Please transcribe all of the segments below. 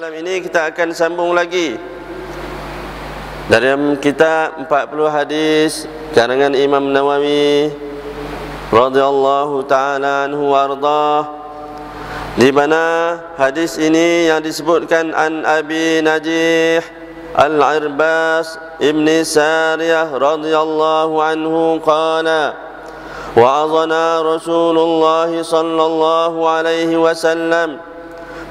malam ini kita akan sambung lagi dari kitab 40 hadis karangan Imam Nawawi radhiyallahu taala anhu warḍah, di mana hadis ini yang disebutkan an Abi Najih Al-Irbas ibni Sariyah radhiyallahu anhu qala wa'azana Rasulullah sallallahu alaihi wasallam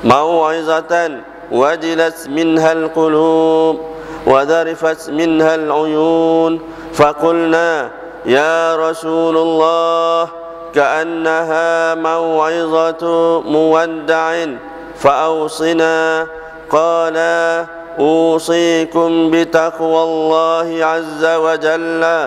mau'izatan wajilat minha al-qulub wa dharifat minha al-uyun faqulna ya Rasulullah ka'annaha mau'izatu muwadda'in fa'awsina qala usikum bitaqwallahi azza wa jalla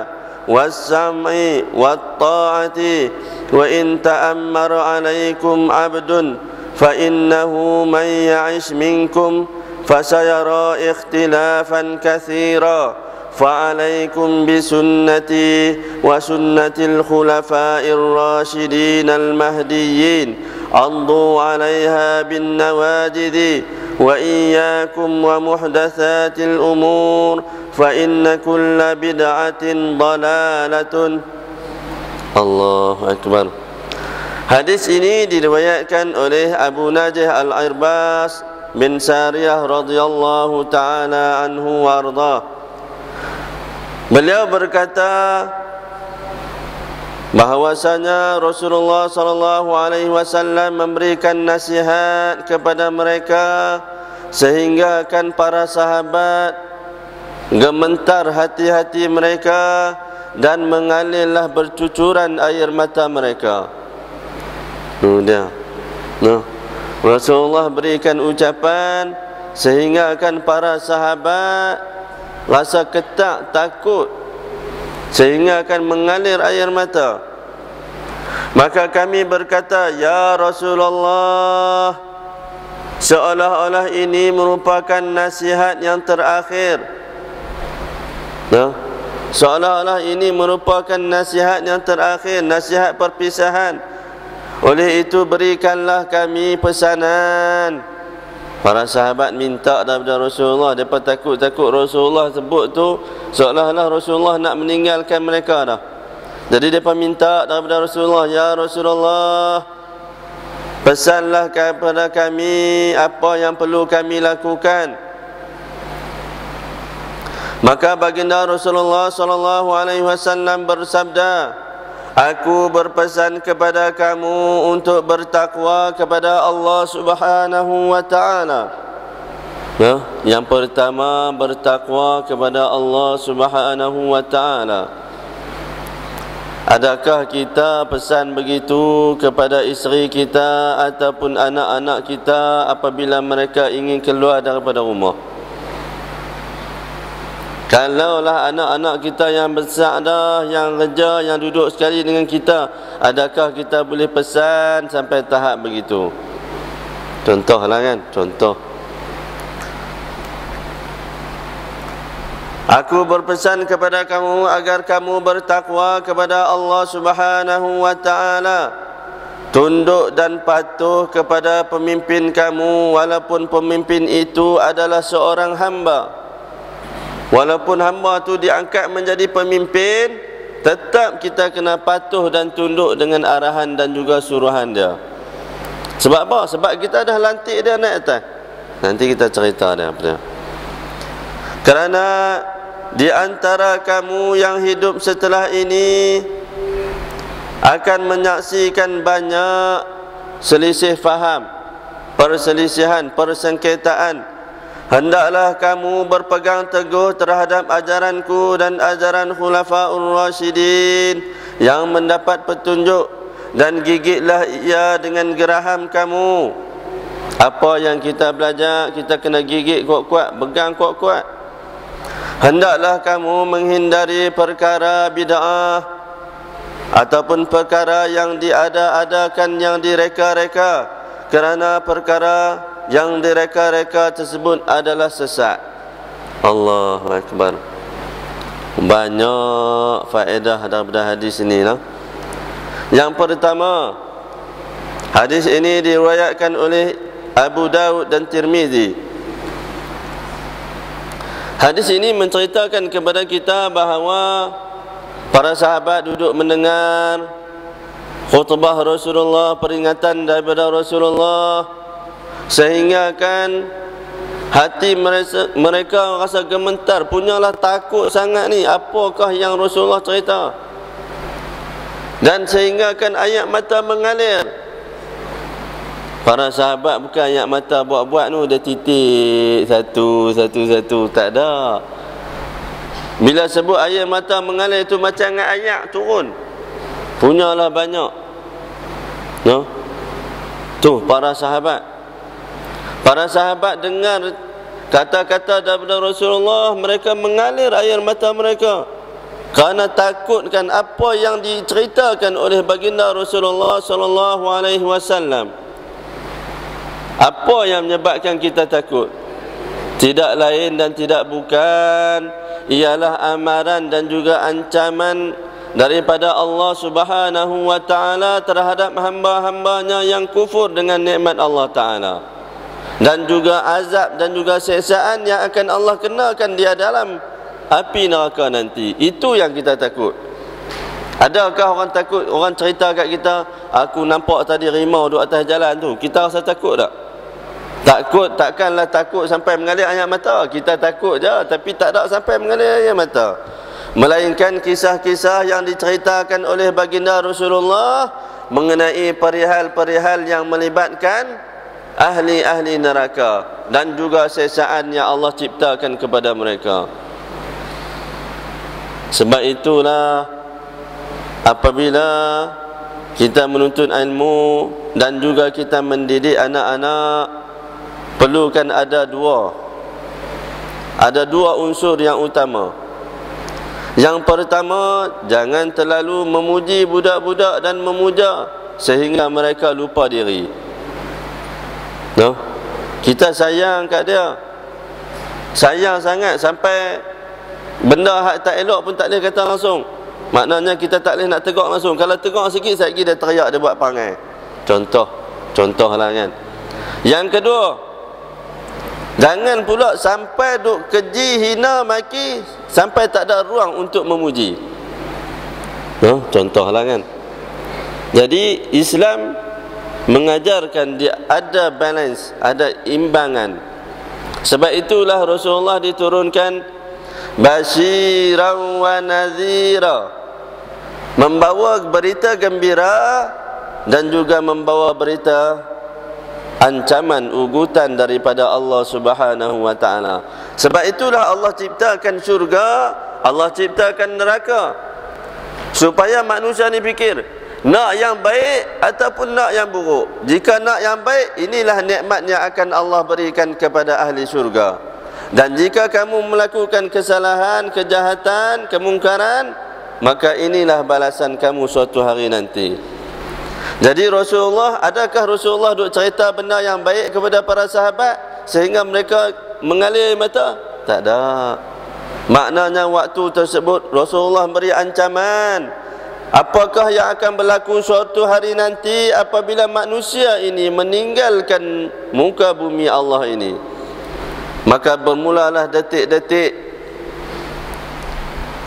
was-sam'i wat-ta'ati wa in ta'ammara 'alaikum 'abdun fa innahu man ya'ish minkum fasayara ikhtilafan katsira fa 'alaikum bisunnati wa sunnatil khulafa'ir rasyidin al-mahdiyyin 'addu 'alaiha bin nawajidi wa iyyakum wa muhdatsatil umur fa inna kulla bid'atin dalalatun. Allahu akbar. Hadis ini diriwayatkan oleh Abu Najih Al-Irbas bin Sariyah radhiyallahu taala anhu warḍah. Beliau berkata bahwasanya Rasulullah sallallahu alaihi wasallam memberikan nasihat kepada mereka sehingga akan para sahabat gemetar hati-hati mereka dan mengalirlah bercucuran air mata mereka. Dia. Rasulullah berikan ucapan sehingga akan para sahabat rasa ketak, takut, sehingga akan mengalir air mata. Maka kami berkata, ya Rasulullah, seolah-olah ini merupakan nasihat yang terakhir. Seolah-olah ini merupakan nasihat yang terakhir, nasihat perpisahan. Oleh itu berikanlah kami pesanan. Para sahabat minta daripada Rasulullah. Mereka takut Rasulullah sebut tu seolah-olah Rasulullah nak meninggalkan mereka dah. Jadi mereka minta daripada Rasulullah, ya Rasulullah, pesanlah kepada kami apa yang perlu kami lakukan. Maka baginda Rasulullah sallallahu alaihi wasallam bersabda, aku berpesan kepada kamu untuk bertakwa kepada Allah Subhanahu wa taala. Yang pertama, bertakwa kepada Allah Subhanahu wa taala. Adakah kita pesan begitu kepada isteri kita ataupun anak-anak kita apabila mereka ingin keluar daripada rumah? Kalaulah anak-anak kita yang besar dah, yang kerja, yang duduk sekali dengan kita, adakah kita boleh pesan sampai tahap begitu? Contohlah kan, contoh. Aku berpesan kepada kamu agar kamu bertakwa kepada Allah Subhanahu wa taala. Tunduk dan patuh kepada pemimpin kamu walaupun pemimpin itu adalah seorang hamba. Walaupun hamba tu diangkat menjadi pemimpin, tetap kita kena patuh dan tunduk dengan arahan dan juga suruhan dia. Sebab apa? Sebab kita dah lantik dia naik atas. Nanti kita cerita dia apa dia. Kerana di antara kamu yang hidup setelah ini akan menyaksikan banyak selisih faham, perselisihan, persengketaan. Hendaklah kamu berpegang teguh terhadap ajaranku dan ajaran khulafaur rasyidin yang mendapat petunjuk, dan gigitlah ia dengan geraham kamu. Apa yang kita belajar, kita kena gigit kuat-kuat, pegang kuat-kuat. Hendaklah kamu menghindari perkara bid'ah ataupun perkara yang diada-adakan, yang direka-reka, kerana perkara yang direka-reka tersebut adalah sesat. Allahu Akbar. Banyak faedah daripada hadis ini lah. Yang pertama, hadis ini diriwayatkan oleh Abu Daud dan Tirmizi Hadis ini menceritakan kepada kita bahawa para sahabat duduk mendengar khutbah Rasulullah, peringatan daripada Rasulullah, sehingga kan hati mereka rasa gemetar, punyalah takut sangat ni, apakah yang Rasulullah cerita. Dan sehingga kan ayat mata mengalir. Para sahabat bukan ayat mata buat-buat tu, dia titik satu, tak ada. Bila sebut ayat mata mengalir itu macam ayat turun, punyalah banyak. No? Tu para sahabat. Para sahabat dengar kata-kata daripada Rasulullah, mereka mengalir air mata mereka kerana takutkan apa yang diceritakan oleh baginda Rasulullah sallallahu alaihi wasallam. Apa yang menyebabkan kita takut? Tidak lain dan tidak bukan ialah amaran dan juga ancaman daripada Allah Subhanahu wa taala terhadap hamba-hambanya yang kufur dengan nikmat Allah taala, dan juga azab dan juga siksaan yang akan Allah kenakan dia dalam api neraka nanti. Itu yang kita takut. Adakah orang takut, orang cerita kat kita, aku nampak tadi rimau duduk atas jalan tu, kita rasa takut tak? Takut, takkanlah takut sampai mengalir air mata. Kita takut je, tapi tak ada sampai mengalir air mata. Melainkan kisah-kisah yang diceritakan oleh baginda Rasulullah mengenai perihal-perihal yang melibatkan ahli-ahli neraka dan juga siksaan yang Allah ciptakan kepada mereka. Sebab itulah apabila kita menuntut ilmu dan juga kita mendidik anak-anak, perlukan ada dua unsur yang utama. Yang pertama, jangan terlalu memuji budak-budak dan memuja sehingga mereka lupa diri. No? Kita sayang kat dia, sayang sangat sampai benda hak tak elok pun tak boleh kata langsung. Maknanya kita tak boleh nak tegak langsung. Kalau tegak sikit, sekejap lagi dia teriak, dia buat perangai. Contohlah kan. Yang kedua, jangan pula sampai duk keji, hina, maki sampai tak ada ruang untuk memuji. Contohlah kan. Jadi Islam mengajarkan dia ada balance, ada imbangan. Sebab itulah Rasulullah diturunkan basyiran wa nazira, membawa berita gembira dan juga membawa berita ancaman, ugutan daripada Allah Subhanahu wa taala. Sebab itulah Allah ciptakan syurga, Allah ciptakan neraka, supaya manusia ni fikir nak yang baik ataupun nak yang buruk. Jika nak yang baik, inilah nikmat yang akan Allah berikan kepada ahli syurga. Dan jika kamu melakukan kesalahan, kejahatan, kemungkaran, maka inilah balasan kamu suatu hari nanti. Jadi Rasulullah, adakah Rasulullah duk cerita benda yang baik kepada para sahabat sehingga mereka mengalir mata? Tak ada. Maknanya waktu tersebut Rasulullah beri ancaman, apakah yang akan berlaku suatu hari nanti apabila manusia ini meninggalkan muka bumi Allah ini. Maka bermulalah detik-detik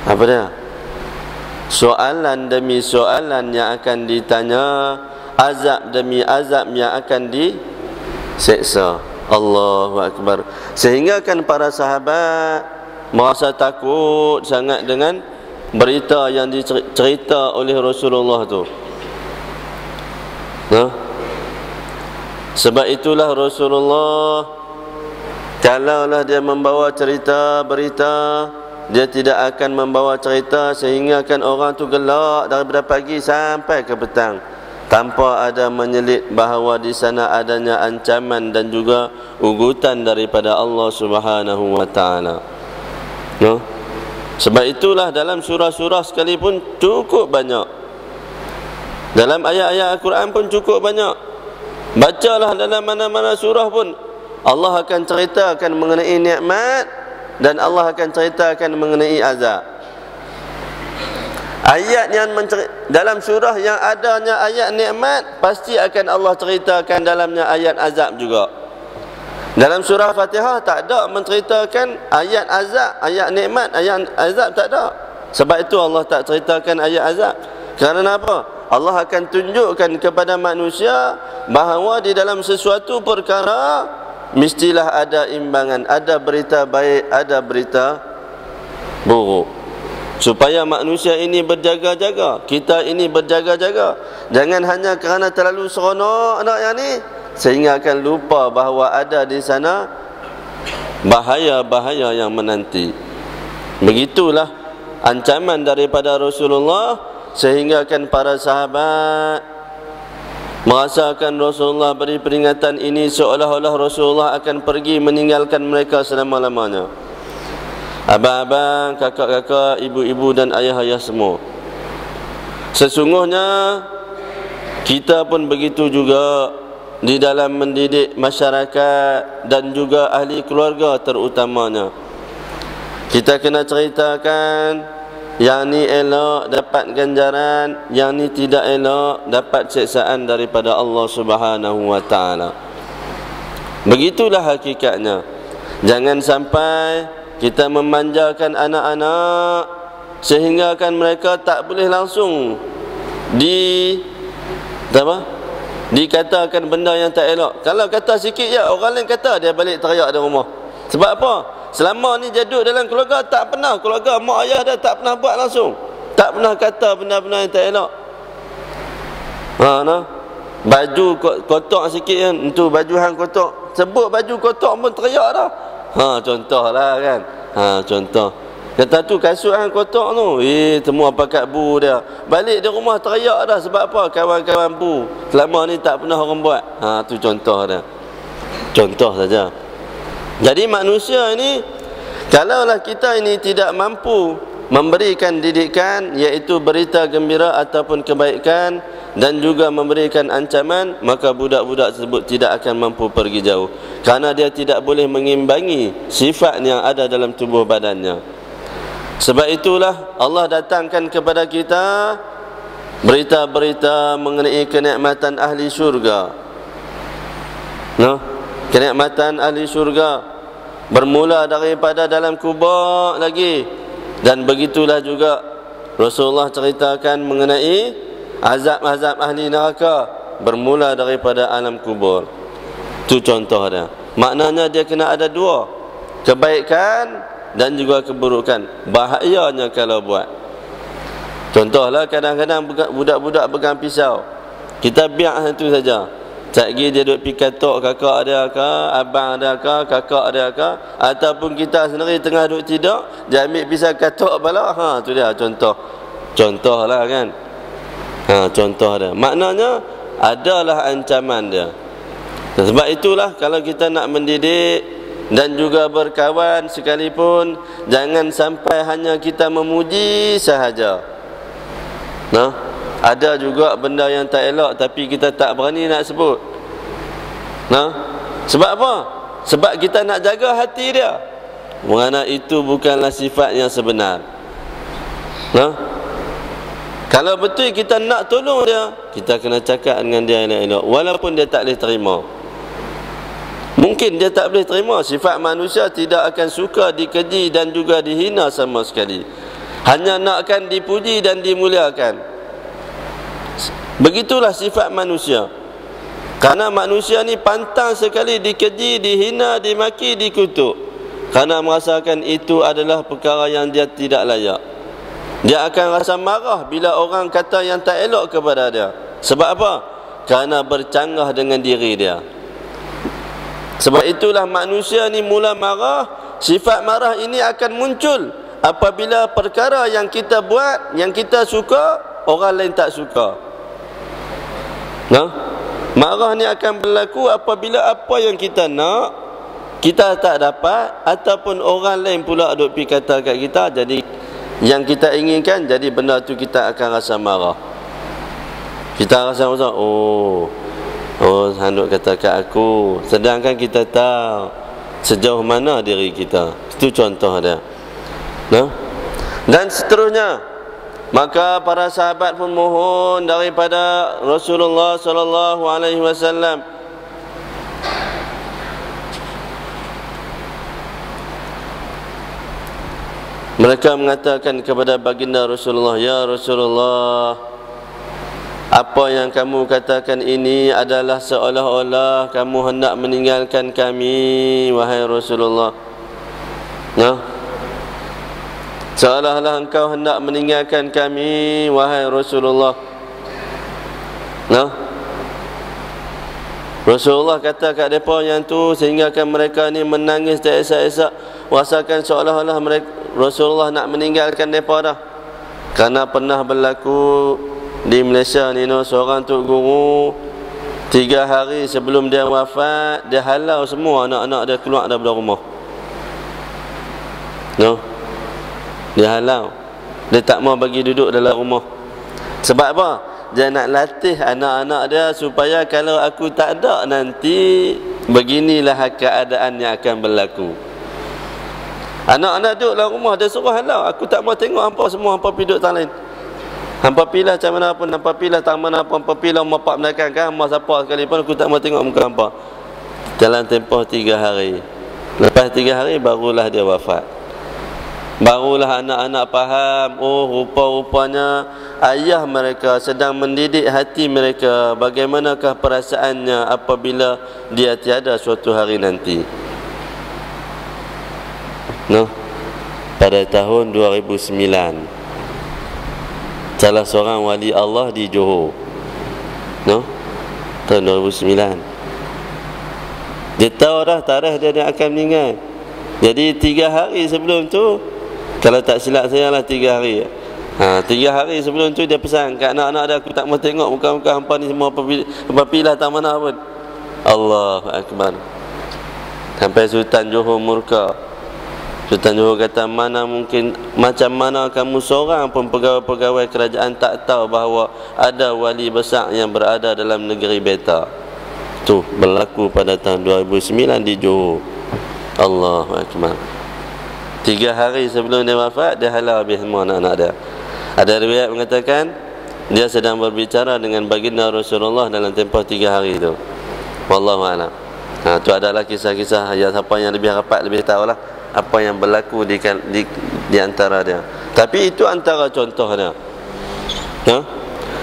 apa dia? Soalan demi soalan yang akan ditanya, azab demi azab yang akan diseksa. Allahu Akbar. Sehingga kan para sahabat merasa takut sangat dengan berita yang dicerita oleh Rasulullah tu. Sebab itulah Rasulullah, kalaulah dia membawa cerita, berita, dia tidak akan membawa cerita sehingga kan orang tu gelak daripada pagi sampai ke petang tanpa ada menyelit bahawa di sana adanya ancaman dan juga ugutan daripada Allah Subhanahu wa taala. Sebab itulah dalam surah-surah sekalipun cukup banyak, dalam ayat-ayat Al-Quran pun cukup banyak. Bacalah dalam mana-mana surah pun Allah akan ceritakan mengenai nikmat dan Allah akan ceritakan mengenai azab. Ayat yang dalam surah yang adanya ayat nikmat, pasti akan Allah ceritakan dalamnya ayat azab juga. Dalam surah Fatihah tak ada menceritakan ayat azab, ayat nikmat, ayat azab, tak ada. Sebab itu Allah tak ceritakan ayat azab. Kerana apa? Allah akan tunjukkan kepada manusia bahawa di dalam sesuatu perkara mestilah ada imbangan, ada berita baik, ada berita buruk, supaya manusia ini berjaga-jaga, kita ini berjaga-jaga. Jangan hanya kerana terlalu seronok nak yang ni sehingga akan lupa bahawa ada di sana bahaya-bahaya yang menanti. Begitulah ancaman daripada Rasulullah, sehingga kan para sahabat merasakan Rasulullah beri peringatan ini seolah-olah Rasulullah akan pergi meninggalkan mereka selama-lamanya. Abang-abang, kakak-kakak, ibu-ibu dan ayah-ayah semua, sesungguhnya kita pun begitu juga di dalam mendidik masyarakat dan juga ahli keluarga terutamanya. Kita kena ceritakan yang ni elok dapat ganjaran, yang ni tidak elok dapat siksaan daripada Allah Subhanahu wa taala. Begitulah hakikatnya. Jangan sampai kita memanjakan anak-anak sehingga kan mereka tak boleh langsung dikatakan benda yang tak elok. Kalau kata sikit ya, orang lain kata, dia balik teriak di rumah. Sebab apa? Selama ni dia duduk dalam keluarga, tak pernah keluarga mak ayah dia tak pernah buat langsung, tak pernah kata benda-benda yang tak elok. Baju kotak sikit kan, tu baju hang kotak, sebut baju kotak pun teriak dah. Contohlah kan. Contoh kata tu kasut hang kotak tu, semua pakat bu dia. Balik di rumah teriak dah. Sebab apa? Kawan-kawan bu selama ni tak pernah orang buat. Tu contoh dia. Contoh saja. Jadi manusia ini, kalaulah kita ini tidak mampu memberikan didikan, iaitu berita gembira ataupun kebaikan, dan juga memberikan ancaman, maka budak-budak tersebut tidak akan mampu pergi jauh, kerana dia tidak boleh mengimbangi sifat yang ada dalam tubuh badannya. Sebab itulah Allah datangkan kepada kita berita-berita mengenai kenikmatan ahli syurga. Kenikmatan ahli syurga bermula daripada dalam kubur lagi. Dan begitulah juga Rasulullah ceritakan mengenai azab-azab ahli neraka bermula daripada alam kubur. Itu contoh dia. Maknanya dia kena ada dua, kebaikan dan juga keburukan. Bahayanya kalau buat. Contohlah kadang-kadang budak-budak pegang pisau, kita biar itu saja. Sekejap dia duduk pergi katok kakak dia ke, abang dia ke, kakak dia ke, ataupun kita sendiri tengah duduk tidur, dia ambil pisau katok bala. Tu dia contoh. Contohlah kan. Contoh dia. Maknanya adalah ancaman dia. Sebab itulah kalau kita nak mendidik dan juga berkawan sekalipun, jangan sampai hanya kita memuji sahaja. Ada juga benda yang tak elok tapi kita tak berani nak sebut. Sebab apa? Sebab kita nak jaga hati dia. Kerana itu bukanlah sifat yang sebenar. Kalau betul kita nak tolong dia, kita kena cakap dengan dia elok-elok, walaupun dia tak boleh terima. Mungkin dia tak boleh terima. Sifat manusia tidak akan suka dikeji dan juga dihina sama sekali. Hanya nakkan dipuji dan dimuliakan. Begitulah sifat manusia. Karena manusia ni pantang sekali dikeji, dihina, dimaki, dikutuk, karena merasakan itu adalah perkara yang dia tidak layak. Dia akan rasa marah bila orang kata yang tak elok kepada dia. Sebab apa? Karena bercanggah dengan diri dia. Sebab itulah manusia ni mula marah. Sifat marah ini akan muncul apabila perkara yang kita buat, yang kita suka, orang lain tak suka. Marah ni akan berlaku apabila apa yang kita nak, kita tak dapat, ataupun orang lain pula duk pergi kata kat kita, jadi yang kita inginkan, jadi benda tu kita akan rasa marah. Kita rasa handuk kata kat aku, sedangkan kita tahu sejauh mana diri kita. Itu contoh dia. Dan seterusnya, maka para sahabat pun mohon daripada Rasulullah sallallahu alaihi wasallam Mereka mengatakan kepada baginda Rasulullah, "Ya Rasulullah, apa yang kamu katakan ini adalah seolah-olah kamu hendak meninggalkan kami, wahai Rasulullah." Nah, seolah-olah engkau hendak meninggalkan kami, wahai Rasulullah. Nah, Rasulullah kata kat mereka yang tu, sehingga mereka ni menangis teresak-esak, rasakan seolah-olah Rasulullah nak meninggalkan mereka dah. Kerana pernah berlaku di Malaysia ni, seorang tok guru 3 hari sebelum dia wafat, dia halau semua anak-anak dia keluar daripada rumah. Dia halau, dia tak mau bagi duduk dalam rumah. Sebab apa? Dia nak latih anak-anak dia supaya kalau aku tak ada nanti, beginilah keadaan yang akan berlaku. Anak-anak duduk dalam rumah, dia suruh halau, aku tak mau tengok hampa semua, hampa pergi duduk tangan lain. Hampa pilih macam mana pun, hampa pilih tak mana pun, hampa pilih mapak belakang kan, hampa siapa sekalipun, aku tak mau tengok muka hampa. Dalam tempoh 3 hari. Lepas 3 hari barulah dia wafat. Barulah anak-anak faham, oh rupa-rupanya ayah mereka sedang mendidik hati mereka, bagaimanakah perasaannya apabila dia tiada suatu hari nanti. Pada tahun 2009, salah seorang wali Allah di Johor, tahun 2009, dia tahu dah tarikh dia akan meninggal. Jadi 3 hari sebelum tu, kalau tak silap saya lah 3 hari. 3 hari sebelum tu dia pesan kat anak-anak dia, aku tak mau tengok muka-muka hampa ni semua, apabila tak mana pun. Allahu Akbar. Sampai Sultan Johor murka. Sultan Johor kata, mana mungkin, macam mana kamu seorang pun pegawai-pegawai kerajaan tak tahu bahawa ada wali besar yang berada dalam negeri beta. Tu berlaku pada tahun 2009 di Johor. Allahu Akbar. 3 hari sebelum dia wafat, dia halau habis semua anak-anak dia. Ada riwayat mengatakan dia sedang berbicara dengan baginda Rasulullah dalam tempoh 3 hari itu. Wallahu a'lam. Tu adalah kisah-kisah yang siapa yang lebih rapat lebih tahulah apa yang berlaku di antara dia. Tapi itu antara contohnya.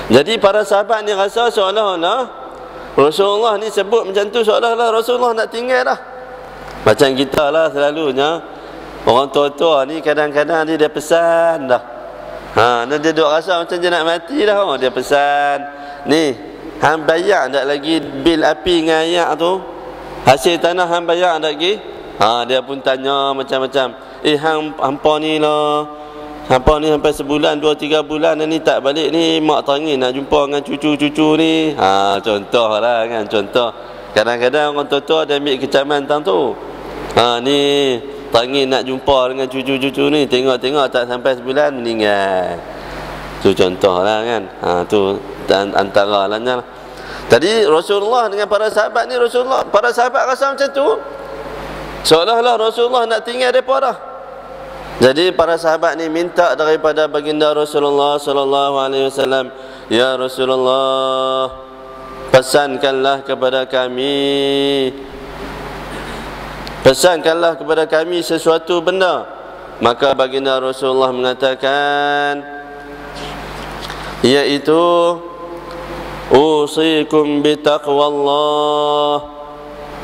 Jadi para sahabat ni rasa seolah-olah Rasulullah ni sebut macam tu, seolah-olah Rasulullah nak tinggal dah. Macam kita lah selalunya, orang tua-tua ni kadang-kadang dia pesan dah. Dia duduk rasa macam dia nak mati dah. Dia pesan, ni hang bayar tak lagi bil api dengan air tu? Hasil tanah hang bayar tak lagi? Dia pun tanya macam-macam. Hampa ni lah, hampa ni sampai sebulan, 2-3 bulan ni tak balik ni, mak teringin nak jumpa dengan cucu-cucu ni. Contoh lah kan, contoh. Kadang-kadang orang tua-tua dia ambil kecaman tentang tu. Ni teringin nak jumpa dengan cucu-cucu ni, tengok-tengok tak sampai sebulan meninggal. Tu contoh lah kan. Tu antara lahnya. Tadi Rasulullah dengan para sahabat ni, para sahabat rasa macam tu, seolah-olah Rasulullah nak tinggal mereka dah. Jadi para sahabat ni minta daripada baginda Rasulullah sallallahu alaihi wasallam, "Ya Rasulullah, pesankanlah kepada kami, pesankanlah kepada kami sesuatu benda." Maka baginda Rasulullah mengatakan, iaitu, "Usikum bitaqwallah."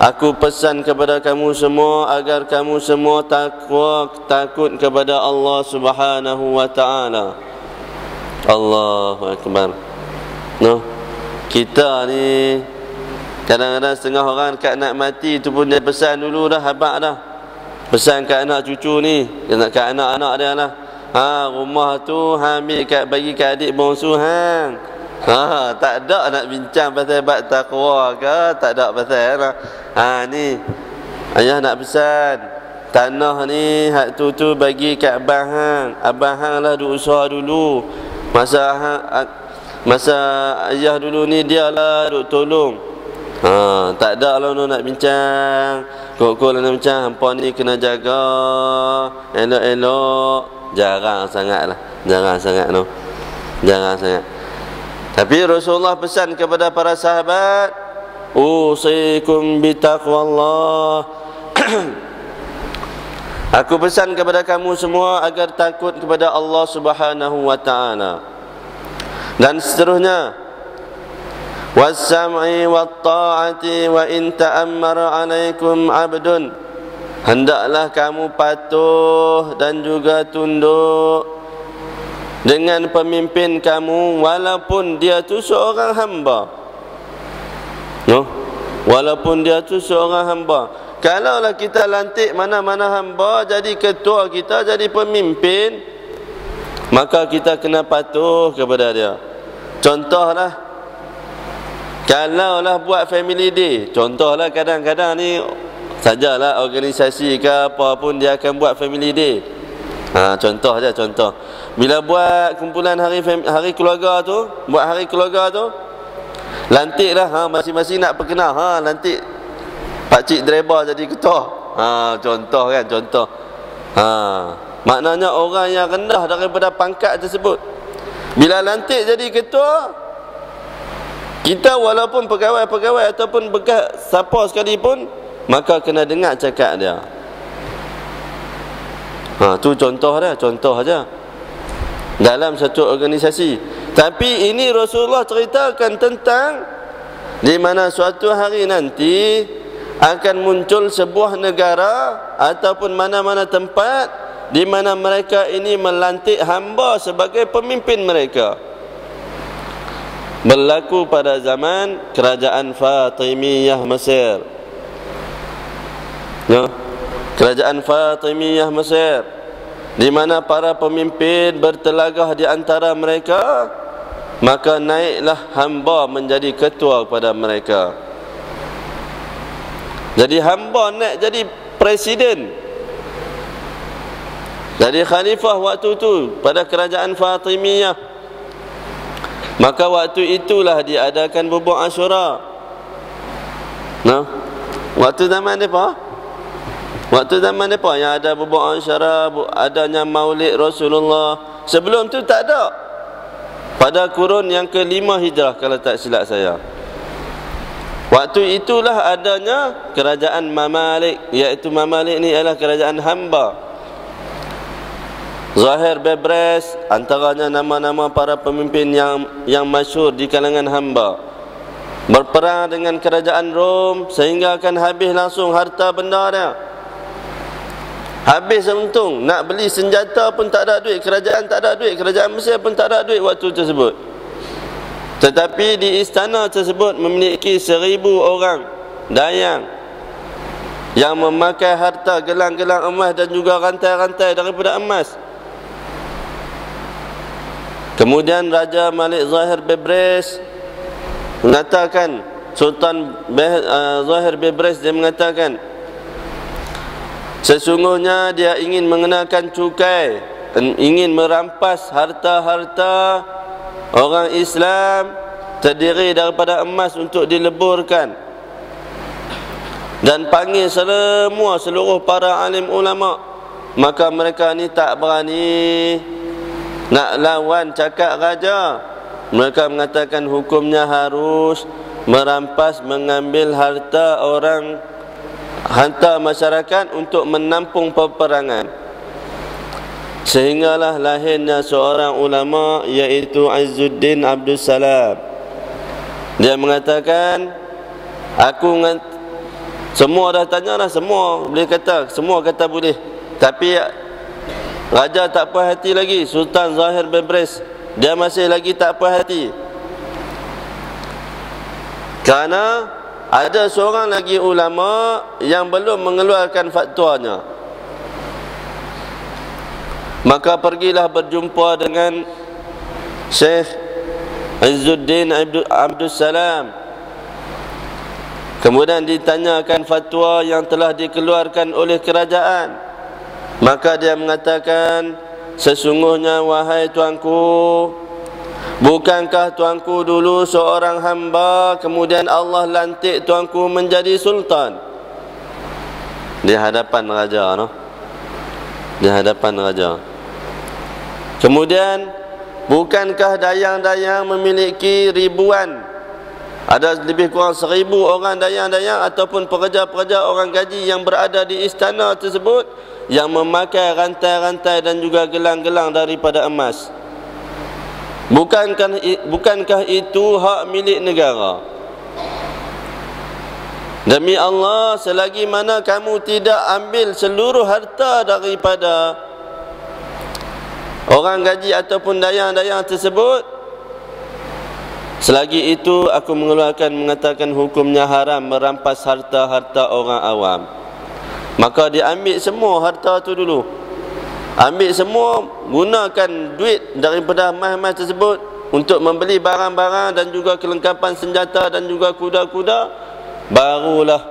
Aku pesan kepada kamu semua agar kamu semua takut kepada Allah Subhanahu wa taala. Allahu Akbar. Kita ni kadang-kadang setengah orang kat nak mati tu pun dia pesan dulu dah, habaq dah. Pesan kat anak cucu ni, kat anak-anak dia lah. Rumah tu ambil bagi kat adik bongsu hang. Tak ada nak bincang pasal bab takwa ke, tak ada pasal lah. Ni ayah nak pesan tanah ni, hak tu bagi kat abang hang. Abang hang lah duk usaha dulu. Masa ayah dulu ni dia lah duk tolong. Tak ada lah nak bincang. Kok lah nak bincang, hampa ni kena jaga elok-elok. Jarang sangat lah, jarang sangat no. Jarang sangat. Tapi Rasulullah pesan kepada para sahabat, "Usikum bitaqwallah." Aku pesan kepada kamu semua agar takut kepada Allah Subhanahu wa ta'ala. Dan seterusnya, was-sam'i wat-ta'ati wa in ta'ammara 'alaikum 'abdun. Hendaklah kamu patuh dan juga tunduk dengan pemimpin kamu walaupun dia tu seorang hamba. Walaupun dia tu seorang hamba. Kalaulah kita lantik mana-mana hamba jadi ketua kita, jadi pemimpin, maka kita kena patuh kepada dia. Contohlah, kalaulah buat family day, contohlah kadang-kadang ni sajalah organisasi ke apa pun dia akan buat family day. Contoh je, contoh. Bila buat kumpulan hari keluarga tu, buat hari keluarga tu, lantiklah masing-masing nak perkenal, lantik pakcik driver jadi ketua. Contoh kan, contoh. Maknanya orang yang rendah daripada pangkat tersebut, bila lantik jadi ketua, kita walaupun pegawai-pegawai ataupun bekas siapa sekalipun, maka kena dengar cakap dia. Tu contoh dia, contoh aja dalam satu organisasi. Tapi ini Rasulullah ceritakan tentang di mana suatu hari nanti akan muncul sebuah negara ataupun mana-mana tempat di mana mereka ini melantik hamba sebagai pemimpin mereka. Berlaku pada zaman kerajaan Fatimiyah Mesir. Kerajaan Fatimiyah Mesir, di mana para pemimpin bertelagah di antara mereka, maka naiklah hamba menjadi ketua kepada mereka. Jadi hamba naik jadi presiden, jadi khalifah waktu itu pada kerajaan Fatimiyah. Maka waktu itulah diadakan bubuk Asyura. Waktu zaman apa? Waktu zaman apa yang ada bubuk Asyura, adanya Maulid Rasulullah. Sebelum tu tak ada. Pada kurun yang ke-5 Hijrah kalau tak silap saya. Waktu itulah adanya kerajaan Mamalik, iaitu Mamalik ni adalah kerajaan hamba. Zahir Bebres antaranya nama-nama para pemimpin yang masyhur di kalangan hamba. Berperang dengan kerajaan Rom sehingga akan habis langsung harta benda dia. Habis untung, nak beli senjata pun tak ada duit, kerajaan tak ada duit, kerajaan Mesir pun tak ada duit waktu tersebut. Tetapi di istana tersebut memiliki 1000 orang dayang yang memakai harta gelang-gelang emas dan juga rantai-rantai daripada emas. Kemudian Raja Malik Zahir Bebres mengatakan, Sultan Zahir Bebres dia mengatakan, sesungguhnya dia ingin mengenakan cukai, ingin merampas harta-harta orang Islam terdiri daripada emas untuk dileburkan, dan panggil seluruh para alim ulama. Maka mereka ni tak berani nak lawan cakap raja. Mereka mengatakan hukumnya harus merampas, mengambil harta orang, harta masyarakat untuk menampung peperangan. Sehinggalah lahirnya seorang ulama iaitu Izzuddin Abdul Salam. Dia mengatakan, semua dah tanya dah, semua boleh kata, semua kata boleh. Tapi raja tak puas hati lagi, Sultan Zahir Bebres dia masih lagi tak puas hati. Kerana ada seorang lagi ulama yang belum mengeluarkan fatwanya. Maka pergilah berjumpa dengan Syekh Izzuddin Abdul Salam. Kemudian ditanyakan fatwa yang telah dikeluarkan oleh kerajaan. Maka dia mengatakan, sesungguhnya wahai tuanku, bukankah tuanku dulu seorang hamba, kemudian Allah lantik tuanku menjadi sultan? Di hadapan raja, di hadapan raja. Kemudian, bukankah dayang-dayang memiliki ribuan Ada lebih kurang 1000 orang dayang-dayang ataupun pekerja-pekerja orang gaji yang berada di istana tersebut yang memakai rantai-rantai dan juga gelang-gelang daripada emas. Bukankah itu hak milik negara? Demi Allah, selagi mana kamu tidak ambil seluruh harta daripada orang gaji ataupun dayang-dayang tersebut, selagi itu aku mengatakan hukumnya haram merampas harta-harta orang awam. Maka diambil semua harta tu dulu. Ambil semua, gunakan duit daripada emas-emas tersebut untuk membeli barang-barang dan juga kelengkapan senjata dan juga kuda-kuda, barulah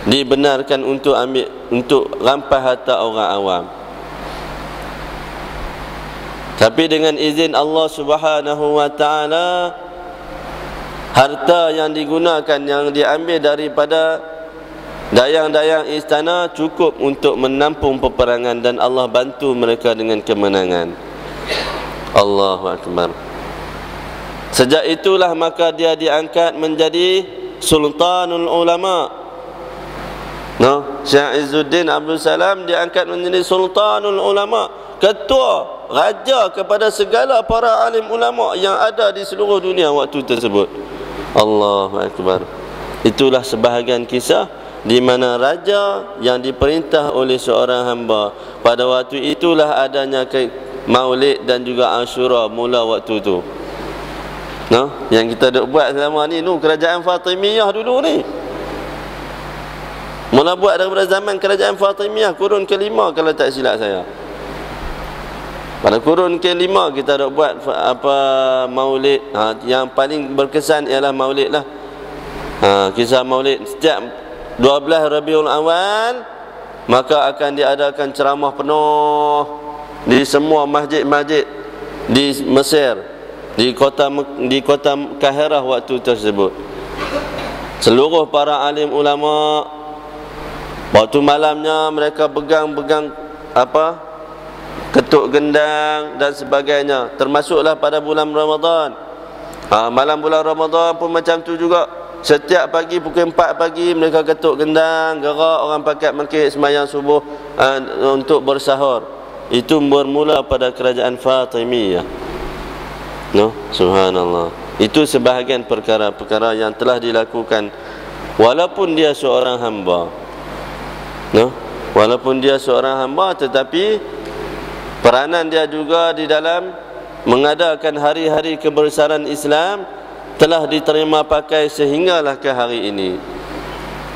dibenarkan untuk rampas harta orang awam. Tapi dengan izin Allah Subhanahu wa ta'ala, harta yang digunakan, yang diambil daripada dayang-dayang istana cukup untuk menampung peperangan, dan Allah bantu mereka dengan kemenangan. Allahu Akbar. Sejak itulah maka dia diangkat menjadi Sultanul Ulama. Syekh Izzuddin Abdul Salam diangkat menjadi Sultanul Ulama, ketua, raja kepada segala para alim ulama yang ada di seluruh dunia waktu tersebut. Allahu Akbar. Itulah sebahagian kisah di mana raja yang diperintah oleh seorang hamba. Pada waktu itulah adanya Maulid dan juga Ashura mula waktu tu. Yang kita duk buat selama ni kerajaan Fatimiyah dulu ni. Mula buat daripada zaman kerajaan Fatimiyah, kurun ke-5 kalau tak silap saya. Pada kurun ke-5 kita dah buat Maulid. Yang paling berkesan ialah Maulid lah. Kisah Maulid setiap 12 Rabiul Awal maka akan diadakan ceramah penuh di semua masjid-masjid di Mesir, di kota Kahirah waktu tersebut. Seluruh para alim ulama waktu malamnya mereka pegang ketuk gendang dan sebagainya, termasuklah pada bulan Ramadan. Malam bulan Ramadan pun macam tu juga. Setiap pagi pukul 4 pagi mereka ketuk gendang, gerak orang pakat mangkit sembahyang subuh untuk bersahur. Itu bermula pada kerajaan Fatimiyah. Subhanallah. Itu sebahagian perkara-perkara yang telah dilakukan walaupun dia seorang hamba. Walaupun dia seorang hamba, tetapi peranan dia juga di dalam mengadakan hari-hari kebesaran Islam telah diterima pakai sehinggalah ke hari ini.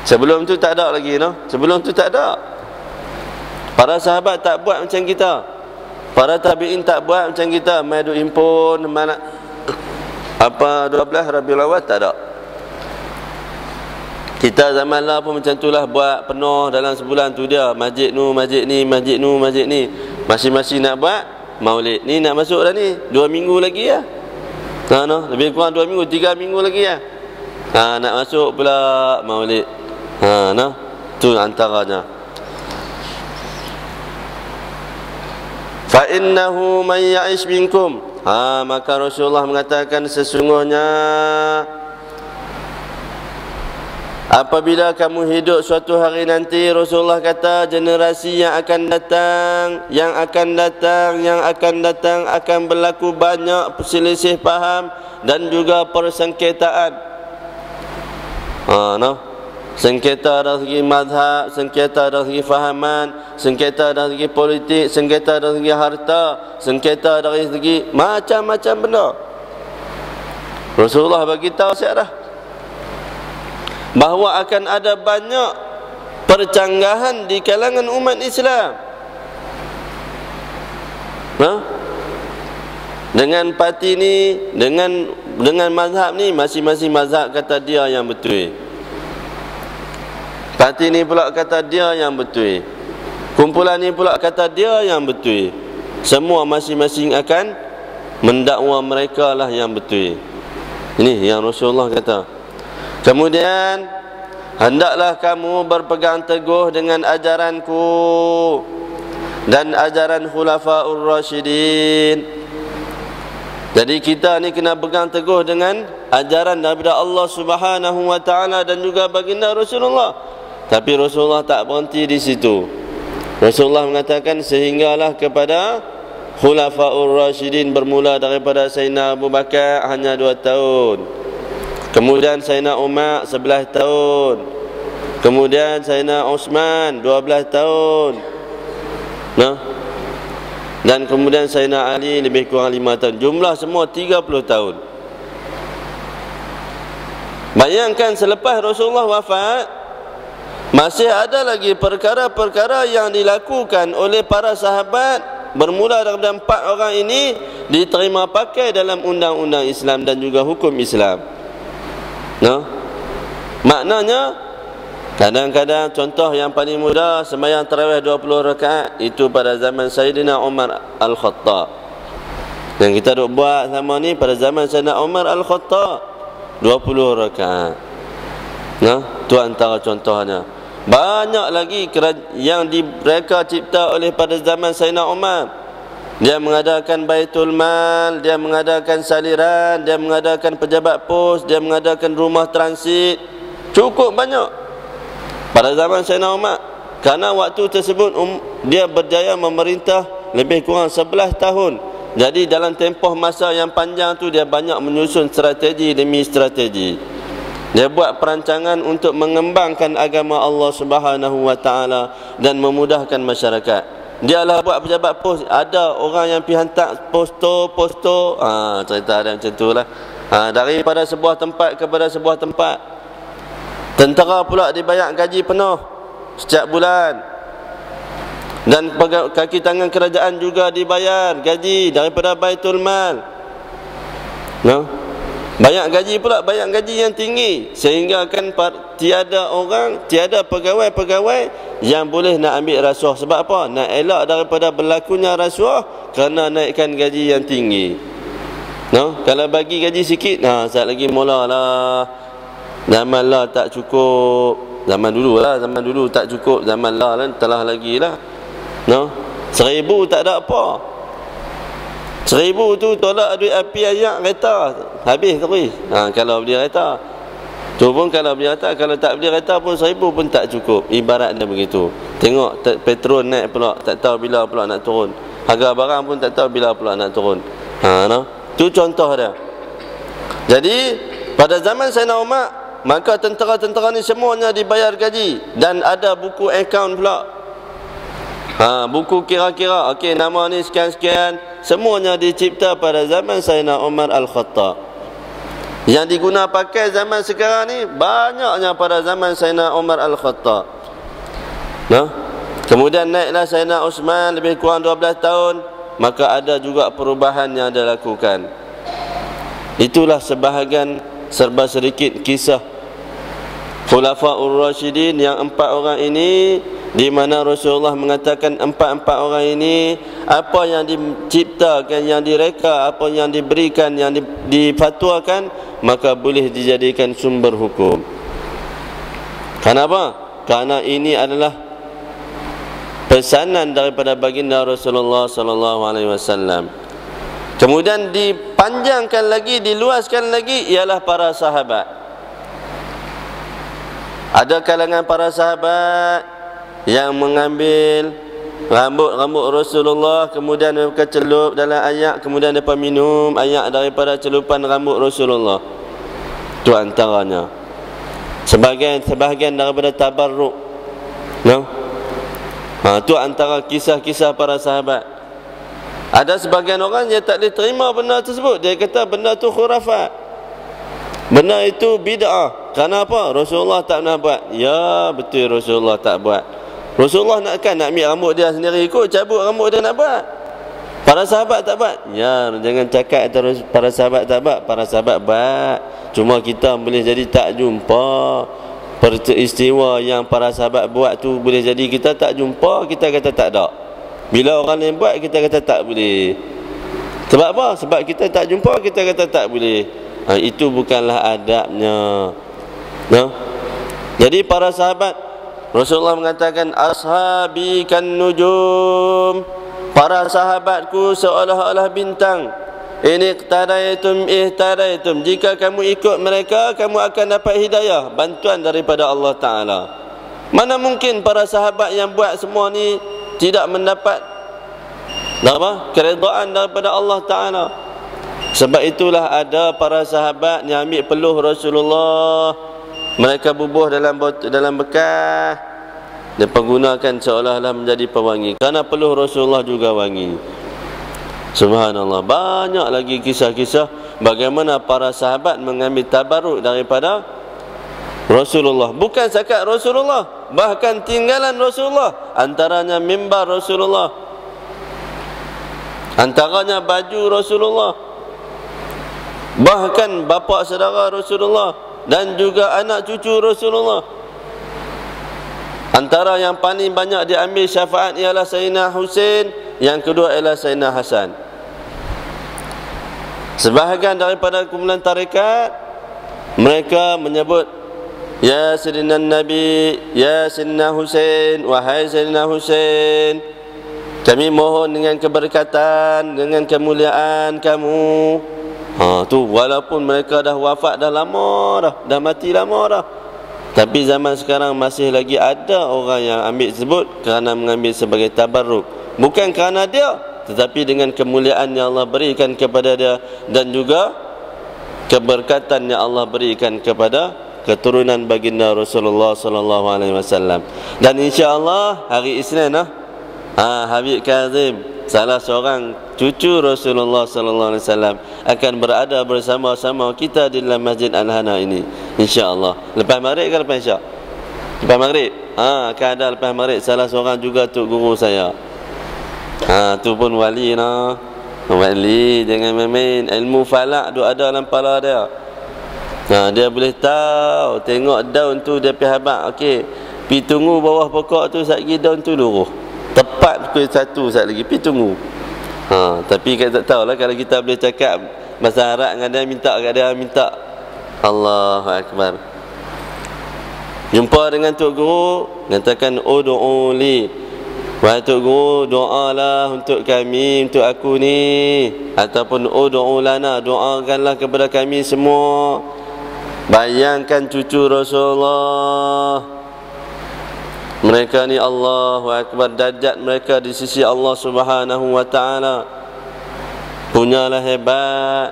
Sebelum tu tak ada lagi, sebelum tu tak ada. Para sahabat tak buat macam kita. Para tabi'in tak buat macam kita. Mai duk impun 12 Rabiul Awal, tak ada. Kita zaman lah pun macam itulah, buat penuh dalam sebulan tu dia. Masjid nu, masjid ni, masjid nu, masjid ni. Masing-masing nak buat Maulid. Ni nak masuk dah ni 2 minggu lagi ya. Lebih kurang 2 minggu, 3 minggu lagi ya. Nak masuk pula Maulid. Tu antaranya. Fa innahu man ya'ish minkum. Maka Rasulullah mengatakan sesungguhnya apabila kamu hidup suatu hari nanti, Rasulullah kata, generasi yang akan datang akan berlaku banyak perselisih faham dan juga persengketaan. Sengketa dari segi mazhab, sengketa dari segi fahaman, sengketa dari segi politik, sengketa dari segi harta, sengketa dari segi macam-macam benda. Rasulullah bagi tahu dah bahawa akan ada banyak percanggahan di kalangan umat Islam. Dengan parti ni, dengan mazhab ni, masing-masing mazhab kata dia yang betul. Parti ni pula kata dia yang betul. Kumpulan ni pula kata dia yang betul. Semua masing-masing akan mendakwa mereka lah yang betul. Ini yang Rasulullah kata. Kemudian hendaklah kamu berpegang teguh dengan ajaranku dan ajaran Khulafaur Rasyidin. Jadi kita ni kena pegang teguh dengan ajaran daripada Allah Subhanahu wa taala dan juga baginda Rasulullah. Tapi Rasulullah tak berhenti di situ. Rasulullah mengatakan sehinggalah kepada Khulafaur Rasyidin, bermula daripada Sayyidina Abu Bakar hanya 2 tahun. Kemudian Sayyidina Umar 11 tahun. Kemudian Sayyidina Utsman 12 tahun. Nah. Dan kemudian Sayyidina Ali lebih kurang 5 tahun. Jumlah semua 30 tahun. Bayangkan selepas Rasulullah wafat, masih ada lagi perkara-perkara yang dilakukan oleh para sahabat, bermula daripada 4 orang ini diterima pakai dalam undang-undang Islam dan juga hukum Islam. Nah, maknanya kadang-kadang contoh yang paling mudah, sembahyang tarawih 20 rakaat itu pada zaman Sayyidina Umar Al-Khattab. Yang kita duk buat sama ni pada zaman Sayyidina Umar Al-Khattab 20 rakaat. Nah, tu antara contohnya. Banyak lagi yang mereka cipta oleh pada zaman Sayyidina Umar. Dia mengadakan Baitul Mal, dia mengadakan saliran, dia mengadakan pejabat pos, dia mengadakan rumah transit. Cukup banyak pada zaman Sayyidina Umar. Karena waktu tersebut dia berjaya memerintah lebih kurang 11 tahun. Jadi dalam tempoh masa yang panjang tu dia banyak menyusun strategi demi strategi. Dia buat perancangan untuk mengembangkan agama Allah Subhanahu wa taala dan memudahkan masyarakat. Dia lah buat pejabat pos, ada orang yang pergi hantar posto. Cerita ada macam tu lah. Daripada sebuah tempat kepada sebuah tempat. Tentera pula dibayar gaji penuh setiap bulan. Dan kaki tangan kerajaan juga dibayar gaji daripada Baitul Mal. No? Bayar gaji pula, bayar gaji yang tinggi. Sehingga kan tiada pegawai-pegawai yang boleh nak ambil rasuah. Sebab apa? Nak elak daripada berlakunya rasuah kerana naikkan gaji yang tinggi. No? Kalau bagi gaji sikit, saat lagi mula lah. Zaman lah tak cukup. Zaman dulu tak cukup. Zaman lah telah lagi lah. No? 1,000 tak ada apa. 1,000 tu tolak duit api ayak kereta. Habis terus. Kalau beli kereta. Tu pun kalau beli kereta. Kalau tak beli kereta pun 1,000 pun tak cukup. Ibaratnya begitu. Tengok petrol naik pula. Tak tahu bila pula nak turun. Harga barang pun tak tahu bila pula nak turun. No? Tu contoh dia. Jadi pada zaman Sayyidina Umar, maka tentera-tentera ni semuanya dibayar gaji. Dan ada buku akaun pula. Buku kira-kira. Okey, nama ni sekian-sekian. Semuanya dicipta pada zaman Sayyidina Umar Al-Khattab. Yang diguna pakai zaman sekarang ni banyaknya pada zaman Sayyidina Umar Al-Khattab. Kemudian naiklah Sayyidina Utsman lebih kurang 12 tahun. Maka ada juga perubahan yang dia lakukan. Itulah sebahagian serba sedikit kisah Khulafaur Rasyidin yang 4 orang ini, di mana Rasulullah mengatakan 4 orang ini, apa yang diciptakan, yang direka, apa yang diberikan, yang difatwakan, maka boleh dijadikan sumber hukum. Kenapa? Karena ini adalah pesanan daripada baginda Rasulullah sallallahu alaihi wasallam. Kemudian dipanjangkan lagi, diluaskan lagi, ialah para sahabat. Ada kalangan para sahabat yang mengambil rambut Rasulullah, kemudian mereka celup dalam ayak, kemudian mereka minum ayak daripada celupan rambut Rasulullah. Itu antaranya. Sebahagian daripada tabarruk. Itu antara kisah-kisah para sahabat. Ada sebagian orang yang tak boleh terima benda tersebut. Dia kata benda tu khurafat, benda itu bid'ah. Kenapa? Rasulullah tak pernah buat. Ya, betul, Rasulullah tak buat. Rasulullah nak ambil rambut dia sendiri, ikut cabut rambut dia nak buat. Para sahabat tak buat. Ya, jangan cakap para sahabat tak buat. Para sahabat buat. Cuma kita boleh jadi tak jumpa peristiwa yang para sahabat buat tu. Boleh jadi kita tak jumpa, kita kata tak ada. Bila orang lain buat, kita kata tak boleh. Sebab apa? Sebab kita tak jumpa, kita kata tak boleh. Itu bukanlah adabnya. Jadi para sahabat, Rasulullah mengatakan, ashabi kan nujum, para sahabatku seolah-olah bintang. in iqtadaitum ihtadaitum, jika kamu ikut mereka kamu akan dapat hidayah, bantuan daripada Allah Ta'ala. Mana mungkin para sahabat yang buat semua ni tidak mendapat keredaan daripada Allah Ta'ala. Sebab itulah ada para sahabat yang ambil peluh Rasulullah, mereka bubuh dalam bekas, dia pergunakan seolah-olah menjadi pewangi, kerana peluh Rasulullah juga wangi. Subhanallah, banyak lagi kisah-kisah bagaimana para sahabat mengambil tabarruk daripada Rasulullah. Bukan sakat Rasulullah, bahkan tinggalan Rasulullah, antaranya mimbar Rasulullah, antaranya baju Rasulullah, bahkan bapa saudara Rasulullah dan juga anak cucu Rasulullah. Antara yang paling banyak diambil syafaat ialah Sayyidina Husain, yang kedua ialah Sayyidina Hasan. Sebahagian daripada kumpulan tarekat mereka menyebut, ya Sayyidina Nabi, ya Sayyidina Husain, wahai Sayyidina Husain, kami mohon dengan keberkatan, dengan kemuliaan kamu. Tu walaupun mereka dah wafat dah lama dah mati lama dah. Tapi zaman sekarang masih lagi ada orang yang ambil sebut kerana mengambil sebagai tabarruk, bukan kerana dia, tetapi dengan kemuliaan yang Allah berikan kepada dia dan juga keberkatan yang Allah berikan kepada keturunan baginda Rasulullah sallallahu alaihi wasallam. Dan insya-Allah hari Isnin Habib Kazim, salah seorang cucu Rasulullah sallallahu alaihi wasallam, akan berada bersama-sama kita di dalam Masjid Al-Hana ini, insya-Allah. Lepas maghrib ke lepas isyak? Lepas maghrib. Akan ada lepas maghrib salah seorang juga tok guru saya. Tu pun wali nah. Wali jangan main-main, ilmu falak duk ada dalam kepala dia. Dia boleh tahu, tengok daun tu dia pergi habaq, okey, pi tunggu bawah pokok tu sat lagi daun tu luruh. Tepat pukul 1 sat lagi pi tunggu. Tapi kita tak tahulah kalau kita boleh cakap bahasa Arab dengan dia, minta kat dia, minta. Allahu Akbar. Jumpa dengan Tok Guru, nyatakan ud'u li. Wahai Tok Guru, doalah untuk kami, untuk aku ni, ataupun ud'u lana, doakanlah kepada kami semua. Bayangkan cucu Rasulullah, mereka ni Allahu Akbar, darjat mereka di sisi Allah Subhanahu wa taala punyalah hebat.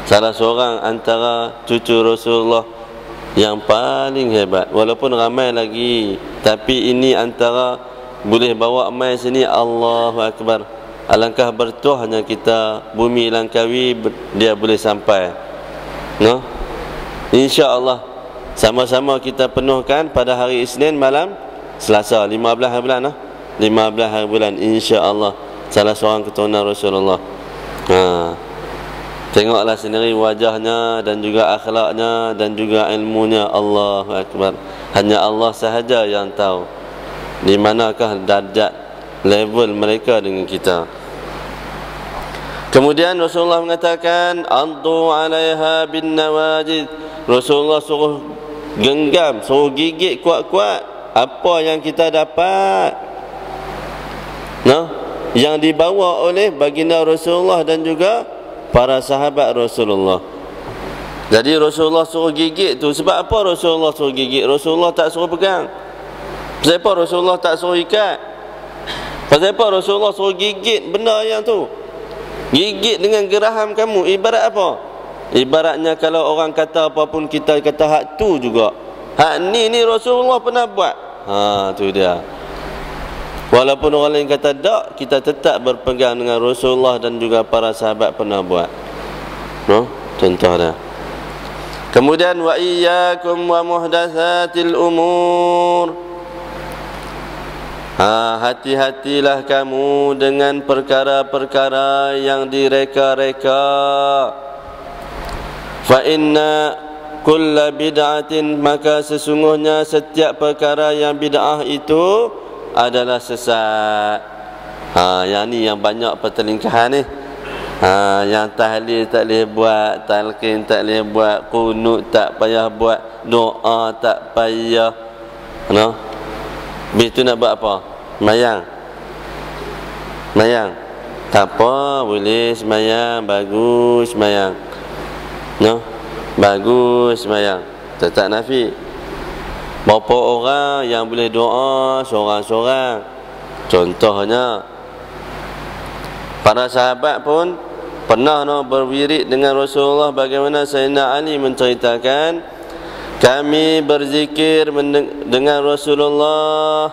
Salah seorang antara cucu Rasulullah yang paling hebat, walaupun ramai lagi, tapi ini antara boleh bawa mai sini. Allahu Akbar. Alangkah bertuahnya kita, bumi Langkawi dia boleh sampai. Insya-Allah sama-sama kita penuhkan pada hari Isnin malam Selasa 15 hari bulan 15 hari bulan, insya-Allah, salah seorang keturunan Rasulullah. Tengoklah sendiri wajahnya dan juga akhlaknya dan juga ilmunya. Allahu Akbar. Hanya Allah sahaja yang tahu di manakah darjat level mereka dengan kita. Kemudian Rasulullah mengatakan, "Addu 'alaiha bin nawajid." Rasulullah suruh genggam, suruh gigit kuat-kuat apa yang kita dapat, yang dibawa oleh baginda Rasulullah dan juga para sahabat Rasulullah. Jadi Rasulullah suruh gigit tu sebab apa? Rasulullah suruh gigit, Rasulullah tak suruh pegang. Pasal apa Rasulullah tak suruh ikat? Pasal apa Rasulullah suruh gigit benda yang tu? Gigit dengan geraham kamu. Ibarat apa? Ibaratnya kalau orang kata apapun, kita kata hak tu juga, hak ni Rasulullah pernah buat. Tu dia. Walaupun orang lain kata tak, kita tetap berpegang dengan Rasulullah dan juga para sahabat pernah buat. Contoh dia. Kemudian wa iyyakum wa muhdatsatil umur. Hati-hatilah kamu dengan perkara-perkara yang direka-reka. Fa inna kulla bid'atin, maka sesungguhnya setiap perkara yang bid'ah itu adalah sesat. Yang ni yang banyak pertelingkahan ni. Yang tahlil tak boleh buat, talqin tak boleh buat, qunut tak payah buat, doa tak payah. Habis tu nak buat apa? Mayang. Tak apa, boleh semayang, bagus semayang. No? Bagus semayang. Tak nafi. Berapa orang yang boleh doa seorang-seorang? Contohnya para sahabat pun pernah berwirid dengan Rasulullah, bagaimana Sayyidina Ali menceritakan, kami berzikir dengan Rasulullah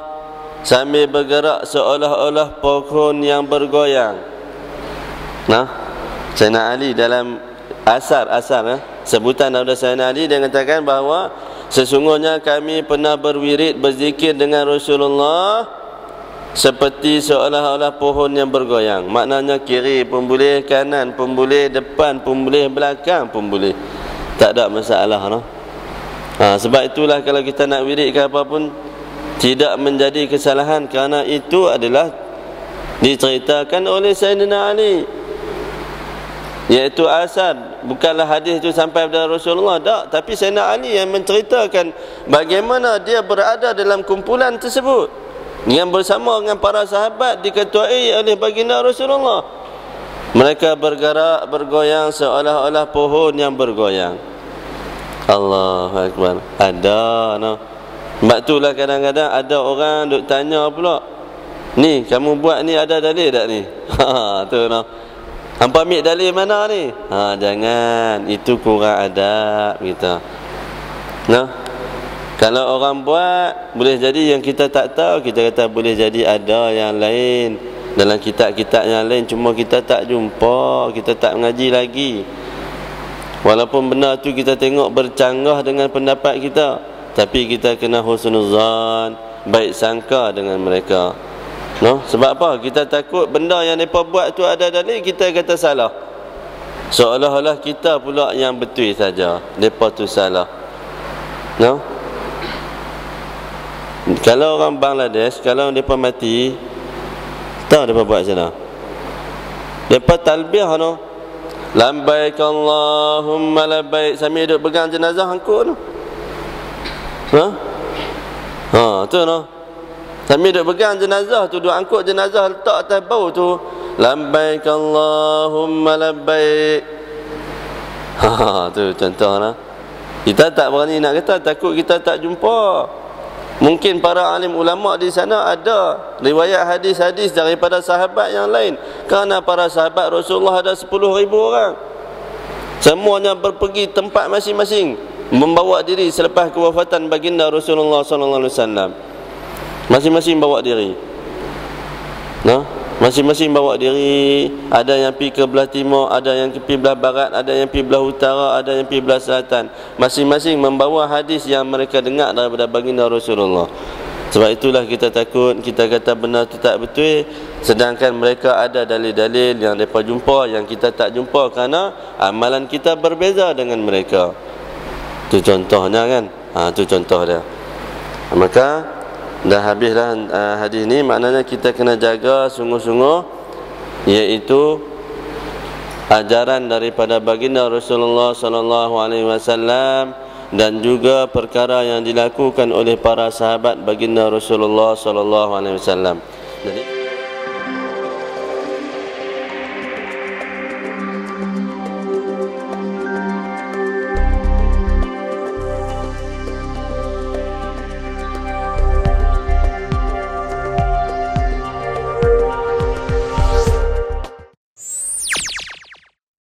sambil bergerak seolah-olah pohon yang bergoyang. Nah, Sayyidina Ali dalam asar sebutan daripada Sayyidina Ali, dia mengatakan bahawa sesungguhnya kami pernah berwirid berzikir dengan Rasulullah seperti seolah-olah pohon yang bergoyang. Maknanya kiri pun boleh, kanan pun boleh, depan pun boleh, belakang pun boleh. Tak ada masalah, no? Sebab itulah kalau kita nak wirid ke apa pun tidak menjadi kesalahan, kerana itu adalah diceritakan oleh Sayyidina Ali, iaitu asar. Bukanlah hadis itu sampai kepada Rasulullah, tak, tapi Sayyidina Ali yang menceritakan bagaimana dia berada dalam kumpulan tersebut yang bersama dengan para sahabat, diketuai oleh baginda Rasulullah. Mereka bergerak bergoyang seolah-olah pohon yang bergoyang. Allahu Akbar. Ada, no. Sebab itulah kadang-kadang ada orang duk tanya pula, ni kamu buat ni ada dalil tak ni? Tu, no. Hampa ambil dalil mana ni? Jangan, itu kurang adab kita. No. Kalau orang buat, boleh jadi yang kita tak tahu, kita kata boleh jadi ada yang lain dalam kitab-kitab yang lain, cuma kita tak jumpa, kita tak mengaji lagi. Walaupun benar tu kita tengok bercanggah dengan pendapat kita, tapi kita kena husnuzan, baik sangka dengan mereka. No? Sebab apa? Kita takut benda yang mereka buat tu ada dalil, kita kata salah. Seolah-olah kita pula yang betul saja, mereka tu salah. No? Kalau orang Bangladesh, kalau mereka mati, tahu mereka buat macam mana? Mereka talbiyah, no? Labbaik Allahumma labbaik, sambil duduk pegang jenazah angkut tu. Tu, no? Sambil duduk pegang jenazah tu, duduk angkut jenazah, letak atas bau tu, labbaik Allahumma labbaik. Tu contoh, no? Kita tak berani nak kata, takut kita tak jumpa. Mungkin para alim ulama di sana ada riwayat hadis-hadis daripada sahabat yang lain, kerana para sahabat Rasulullah ada 10,000 orang. Semuanya berpergi tempat masing-masing, membawa diri selepas kewafatan baginda Rasulullah sallallahu alaihi wasallam. Masing-masing bawa diri. Masing-masing bawa diri. Ada yang pergi ke belah timur, ada yang pergi belah barat, ada yang pergi belah utara, ada yang pergi belah selatan. Masing-masing membawa hadis yang mereka dengar daripada baginda Rasulullah. Sebab itulah kita takut, kita kata benar itu tak betul, sedangkan mereka ada dalil-dalil yang mereka jumpa, yang kita tak jumpa, kerana amalan kita berbeza dengan mereka. Itu contohnya, kan? Itu contoh dia. Maka dah habislah hadis ni, maknanya kita kena jaga sungguh-sungguh, iaitu ajaran daripada baginda Rasulullah sallallahu alaihi wasallam, dan juga perkara yang dilakukan oleh para sahabat baginda Rasulullah sallallahu alaihi wasallam. Jadi